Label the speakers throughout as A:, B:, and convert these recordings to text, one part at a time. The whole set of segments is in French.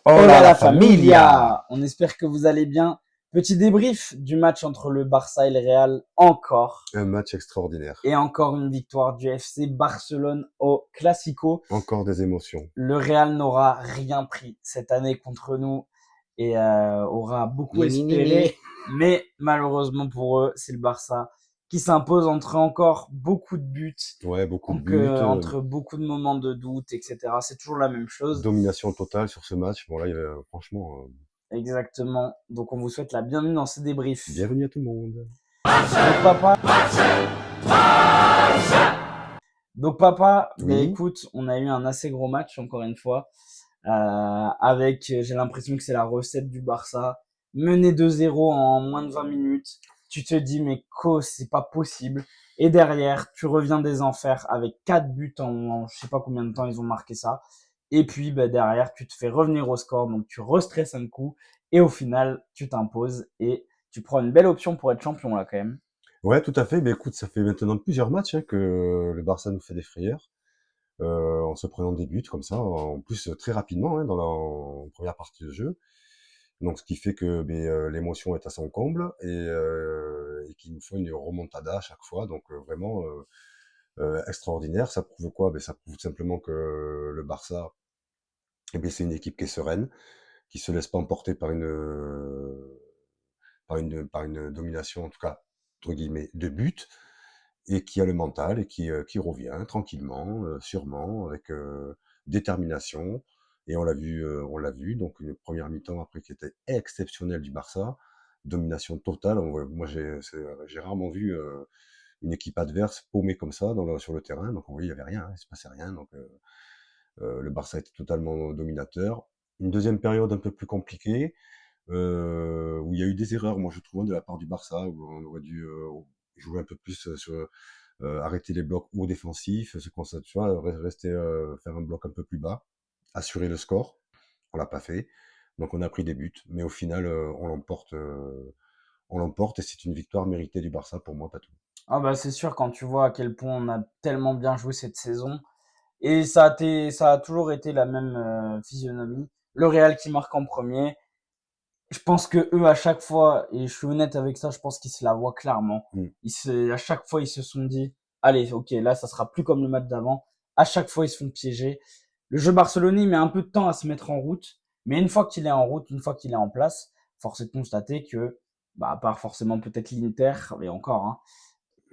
A: Hola
B: Hola
A: la
B: la
A: familia!
B: familia! On espère que vous allez bien. Petit débrief du match entre le Barça et le Real encore.
A: Un match extraordinaire.
B: Et encore une victoire du FC Barcelone au Classico.
A: Encore des émotions.
B: Le Real n'aura rien pris cette année contre nous et aura beaucoup
A: Ni, ni, ni, ni.
B: espéré. Mais malheureusement pour eux, c'est le Barça qui s'impose entre encore beaucoup de buts,
A: Ouais, beaucoup de
B: donc,
A: buts.
B: entre beaucoup de moments de doute, etc. C'est toujours la même chose.
A: Domination totale sur ce match. Bon, là, franchement,
B: Exactement. Donc on vous souhaite la bienvenue dans ce débrief.
A: bienvenue à tout le monde.
B: Donc papa, ben
A: Oui,
B: écoute, on a eu un assez gros match encore une fois, avec, j'ai l'impression que c'est la recette du Barça, mené 2-0 en moins de 20 minutes. Tu te dis mais c'est pas possible. Et derrière, tu reviens des enfers avec 4 buts en je sais pas combien de temps ils ont marqué ça. Et puis ben derrière, tu te fais revenir au score, donc tu restresses un coup et au final, tu t'imposes et tu prends une belle option pour être champion là quand même.
A: ouais, tout à fait. Mais écoute, ça fait maintenant plusieurs matchs que le Barça nous fait des frayeurs. En se prenant des buts comme ça, en plus très rapidement dans la en première partie de jeu. Donc ce qui fait que l'émotion est à son comble et qu'il nous faut une remontada à chaque fois. Donc vraiment extraordinaire. Ça prouve quoi? Ça prouve simplement que le Barça, c'est une équipe qui est sereine, qui se laisse pas emporter par une domination, en tout cas, entre guillemets, de but, et qui a le mental et qui revient tranquillement, sûrement, avec détermination. Et on l'a vu, donc une première mi-temps après qui était exceptionnelle du Barça, domination totale. Moi, j'ai rarement vu une équipe adverse paumée comme ça sur le terrain. Donc, vous voyez, il y avait rien, il se passait rien. Donc, le Barça était totalement dominateur. Une deuxième période un peu plus compliquée, où il y a eu des erreurs, moi je trouve, de la part du Barça, où on aurait dû jouer un peu plus sur arrêter les blocs hauts défensifs, se concentrer, tu vois, rester, faire un bloc un peu plus bas, assurer le score. On l'a pas fait, donc on a pris des buts, mais au final, on l'emporte et c'est une victoire méritée du Barça pour moi, pas tout.
B: Ah bah c'est sûr quand tu vois à quel point on a tellement bien joué cette saison. Et ça a toujours été la même physionomie. Le Real qui marque en premier. Je pense que eux, à chaque fois, et je suis honnête avec ça, je pense qu'ils se la voient clairement.
A: Mm.
B: À chaque fois, ils se sont dit, allez, ok, là, ça sera plus comme le match d'avant. À chaque fois, ils se font piéger. Le jeu barcelonais met un peu de temps à se mettre en route, mais une fois qu'il est en route, une fois qu'il est en place, force est de constater que, bah, à part forcément peut-être l'Inter, et encore, hein,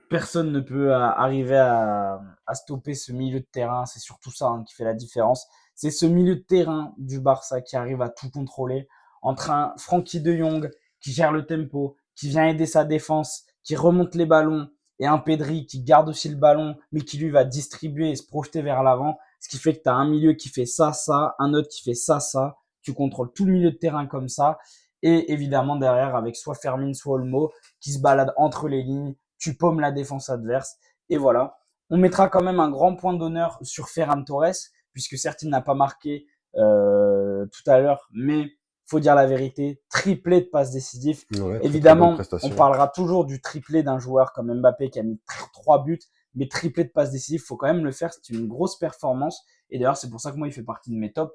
B: personne ne peut arriver à stopper ce milieu de terrain. C'est surtout ça qui fait la différence. C'est ce milieu de terrain du Barça qui arrive à tout contrôler. Entre un Frankie de Jong qui gère le tempo, qui vient aider sa défense, qui remonte les ballons, et un Pedri qui garde aussi le ballon, mais qui lui va distribuer et se projeter vers l'avant. Ce qui fait que tu as un milieu qui fait ça, ça, un autre qui fait ça, ça. Tu contrôles tout le milieu de terrain comme ça. Et évidemment, derrière, avec soit Fermin, soit Olmo, qui se balade entre les lignes, tu paumes la défense adverse. Et voilà. On mettra quand même un grand point d'honneur sur Ferran Torres, puisque certes, il n'a pas marqué tout à l'heure, mais faut dire la vérité, triplé de passes décisives.
A: Ouais, très très bonne
B: Évidemment, on
A: prestation.
B: parlera toujours du triplé d'un joueur comme Mbappé qui a mis 3 buts, mais triplé de passes décisives, faut quand même le faire, c'est une grosse performance. Et d'ailleurs, c'est pour ça que moi, il fait partie de mes tops,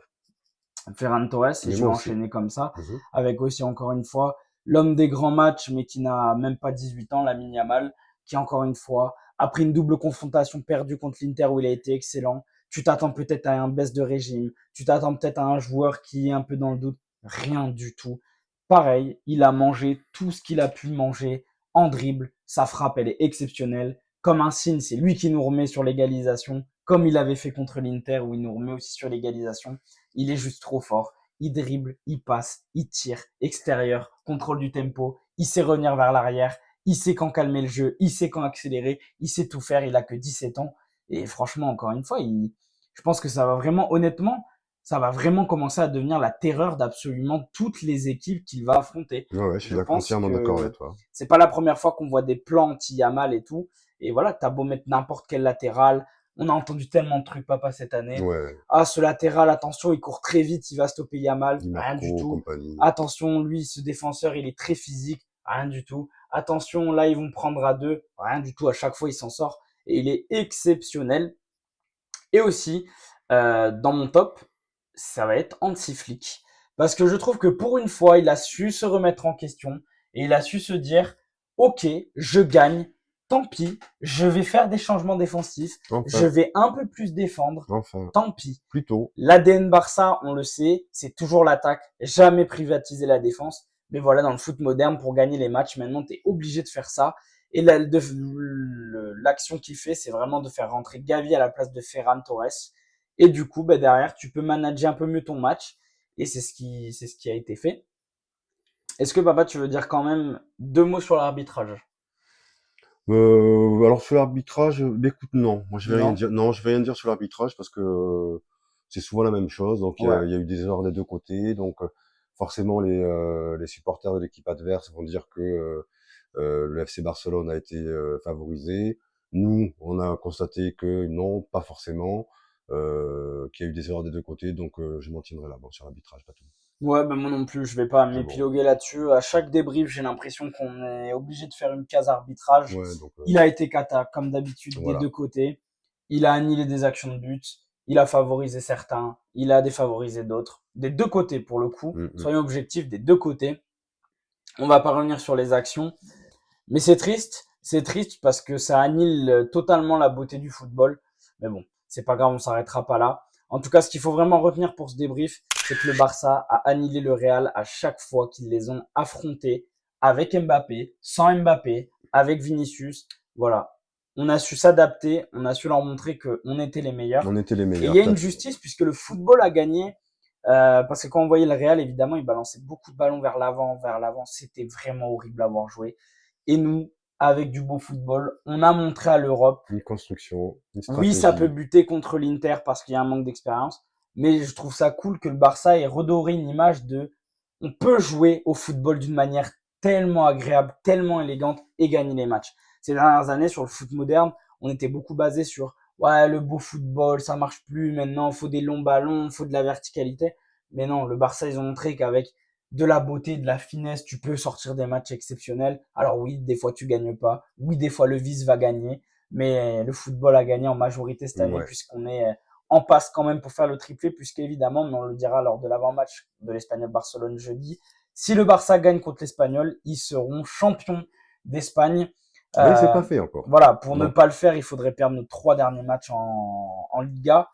B: Ferran Torres, et
A: Mais
B: je
A: moi
B: vais
A: aussi.
B: enchaîner comme ça,
A: Mhm.
B: avec aussi encore une fois l'homme des grands matchs, mais qui n'a même pas 18 ans, Lamine Yamal, qui encore une fois, après une double confrontation perdue contre l'Inter où il a été excellent, tu t'attends peut-être à un baisse de régime, tu t'attends peut-être à un joueur qui est un peu dans le doute, rien du tout. Pareil, il a mangé tout ce qu'il a pu manger en dribble, sa frappe elle est exceptionnelle, comme un signe, c'est lui qui nous remet sur l'égalisation, comme il avait fait contre l'Inter où il nous remet aussi sur l'égalisation. Il est juste trop fort. Il dribble, il passe, il tire, extérieur, contrôle du tempo, il sait revenir vers l'arrière, il sait quand calmer le jeu, il sait quand accélérer, il sait tout faire, il a que 17 ans. Et franchement, encore une fois, je pense que ça va vraiment, honnêtement, ça va vraiment commencer à devenir la terreur d'absolument toutes les équipes qu'il va affronter.
A: Ouais, ouais, je suis
B: Je pense
A: entièrement d'accord avec
B: que
A: toi.
B: c'est pas la première fois qu'on voit des plans anti-Yamal et tout. Et voilà, t'as beau mettre n'importe quel latéral. On a entendu tellement de trucs, papa, cette année.
A: Ouais,
B: Ah, ce latéral, attention, il court très vite, il va stopper Yamal.
A: Di
B: Rien du
A: Marco,
B: tout.
A: compagnie.
B: Attention, lui, ce défenseur, il est très physique. Rien du tout. Attention, là, ils vont prendre à deux. Rien du tout. À chaque fois, il s'en sort. Et il est exceptionnel. Et aussi, dans mon top, ça va être Hansi Flick. Parce que je trouve que pour une fois, il a su se remettre en question et il a su se dire, OK, je gagne, tant pis, je vais faire des changements défensifs, je
A: Enfin,
B: vais un peu plus défendre,
A: enfin,
B: tant pis.
A: plutôt.
B: L'ADN Barça, on le sait, c'est toujours l'attaque, jamais privatiser la défense. Mais voilà, dans le foot moderne, pour gagner les matchs, maintenant, tu es obligé de faire ça. Et l'action qu'il fait, c'est vraiment de faire rentrer Gavi à la place de Ferran Torres. Et du coup, bah, derrière, tu peux manager un peu mieux ton match. Et c'est ce qui a été fait. Est-ce que, papa, tu veux dire quand même 2 mots sur l'arbitrage?
A: Alors sur l'arbitrage, écoute, non, moi je vais rien
B: Non?
A: dire. Non, je vais rien dire sur l'arbitrage parce que c'est souvent la même chose. Donc
B: Ouais.
A: il y a eu des erreurs des deux côtés. Donc forcément les supporters de l'équipe adverse vont dire que le FC Barcelone a été favorisé. Nous, on a constaté que non, pas forcément, qu'il y a eu des erreurs des deux côtés. Donc je m'en tiendrai là, bon, sur l'arbitrage, pas tout.
B: Ouais, ben moi non plus, je vais pas
A: Mais bon,
B: m'épiloguer là-dessus. À chaque débrief, j'ai l'impression qu'on est obligé de faire une case arbitrage.
A: ouais, donc
B: Il a été cata, comme d'habitude, des
A: voilà.
B: deux côtés. Il a annulé des actions de but. Il a favorisé certains. Il a défavorisé d'autres. Des deux côtés, pour le coup.
A: Mm, mm.
B: Soyons objectifs, des deux côtés. On va pas revenir sur les actions. Mais c'est triste. C'est triste parce que ça annule totalement la beauté du football. Mais bon, c'est pas grave, on s'arrêtera pas là. En tout cas, ce qu'il faut vraiment retenir pour ce débrief, c'est que le Barça a annihilé le Real à chaque fois qu'ils les ont affrontés avec Mbappé, sans Mbappé, avec Vinicius. Voilà. On a su s'adapter, on a su leur montrer qu'on était les meilleurs.
A: On était les
B: Et il y
A: meilleurs,
B: a
A: t'as
B: une
A: fait.
B: justice puisque le football a gagné. Parce que quand on voyait le Real, évidemment, il balançait beaucoup de ballons vers l'avant, vers l'avant. C'était vraiment horrible à voir jouer. Et nous, avec du beau football, on a montré à l'Europe,
A: Une construction, une
B: oui, ça peut
A: stratégie.
B: buter contre l'Inter parce qu'il y a un manque d'expérience, mais je trouve ça cool que le Barça ait redoré une image de on peut jouer au football d'une manière tellement agréable, tellement élégante et gagner les matchs. Ces dernières années, sur le foot moderne, on était beaucoup basé sur ouais, le beau football, ça marche plus maintenant, faut des longs ballons, faut de la verticalité. Mais non, le Barça, ils ont montré qu'avec de la beauté, de la finesse, tu peux sortir des matchs exceptionnels. Alors oui, des fois tu gagnes pas. Oui, des fois le vice va gagner. Mais le football a gagné en majorité cette année
A: Ouais.
B: puisqu'on est en passe quand même pour faire le triplé, puisqu'évidemment, mais on le dira lors de l'avant-match de l'Espagnol Barcelone jeudi, si le Barça gagne contre l'Espagnol, ils seront champions d'Espagne.
A: Mais c'est pas
B: Euh,
A: fait encore.
B: voilà, pour ne
A: Donc,
B: pas le faire, il faudrait perdre nos 3 derniers matchs en Liga.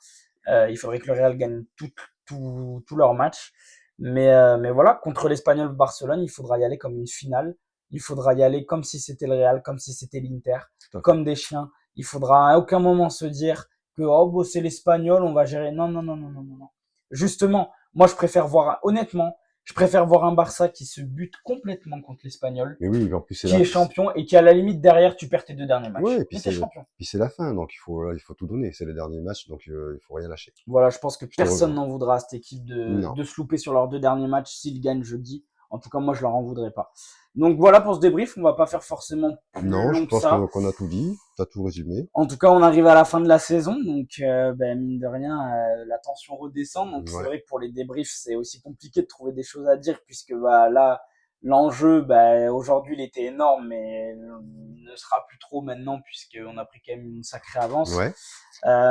B: Il faudrait que le Real gagne tous leurs matchs. Mais voilà, contre l'Espagnol Barcelone, il faudra y aller comme une finale. Il faudra y aller comme si c'était le Real, comme si c'était l'Inter,
A: tout à fait.
B: comme des chiens. Il faudra à aucun moment se dire que oh bon, c'est l'Espagnol, on va gérer. Non, non, non, non, non, non, non. Justement, moi je préfère voir, honnêtement, je préfère voir un Barça qui se bute complètement contre l'Espagnol,
A: Mais oui, en plus c'est
B: qui
A: la,
B: est champion et qui à la limite derrière tu perds tes 2 derniers
A: ouais,
B: matchs. Mais t'es champion.
A: puis c'est la fin, donc il faut tout donner. C'est les derniers matchs, donc il faut rien lâcher.
B: Voilà, je pense que
A: Je te
B: personne
A: rejoins.
B: n'en voudra à cette équipe
A: Non,
B: de se louper sur leurs 2 derniers matchs s'ils gagnent jeudi. En tout cas, moi, je leur en voudrais pas. Donc voilà pour ce débrief. On va pas faire forcément plus
A: non, je
B: long que
A: pense
B: ça.
A: qu'on a tout dit, t'as tout résumé.
B: En tout cas, on arrive à la fin de la saison, donc mine de rien, la tension redescend. Donc c'est
A: Ouais.
B: vrai que pour les débriefs, c'est aussi compliqué de trouver des choses à dire puisque bah, là, l'enjeu, bah, aujourd'hui, il était énorme, mais il ne sera plus trop maintenant puisqu'on a pris quand même une sacrée avance.
A: Ouais.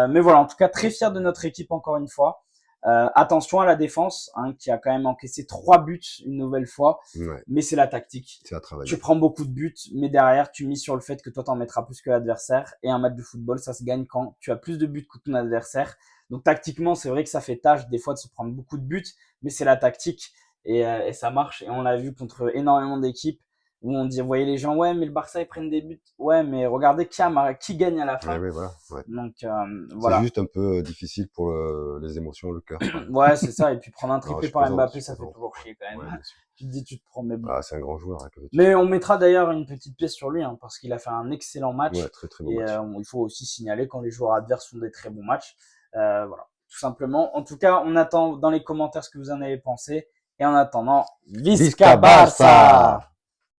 B: Mais voilà, en tout cas, très fier de notre équipe encore une fois. Attention à la défense, hein, qui a quand même encaissé 3 buts une nouvelle fois,
A: Ouais.
B: mais c'est la tactique.
A: C'est à
B: Tu
A: travailler.
B: prends beaucoup de buts, mais derrière, tu mises sur le fait que toi, t'en mettras plus que l'adversaire. Et un match de football, ça se gagne quand tu as plus de buts que ton adversaire. Donc tactiquement, c'est vrai que ça fait tâche des fois de se prendre beaucoup de buts, mais c'est la tactique et ça marche. Et on l'a vu contre énormément d'équipes où on dit, vous voyez les gens, ouais, mais le Barça ils prennent des buts. Ouais, mais regardez qui gagne à la
A: Ouais,
B: fin.
A: ouais, voilà. Ouais.
B: Donc
A: C'est
B: voilà.
A: juste un peu difficile pour les émotions, le cœur, quoi.
B: Ouais, c'est ça. Et puis prendre un
A: Non,
B: triplé par Mbappé,
A: je
B: ça fait
A: plaisante.
B: toujours chier quand
A: Ouais,
B: même.
A: bien sûr.
B: Tu te dis, tu te prends, mais bon.
A: Ah, c'est un grand joueur, hein, que veux-tu
B: Mais
A: faire.
B: on mettra d'ailleurs une petite pièce sur lui, hein, parce qu'il a fait un excellent
A: Ouais,
B: match.
A: très très beau
B: Et
A: match.
B: il faut aussi signaler quand les joueurs adverses font des très bons matchs. Voilà, tout simplement. En tout cas, on attend dans les commentaires ce que vous en avez pensé. Et en attendant, Visca
A: Visca
B: Barça!
A: Barça!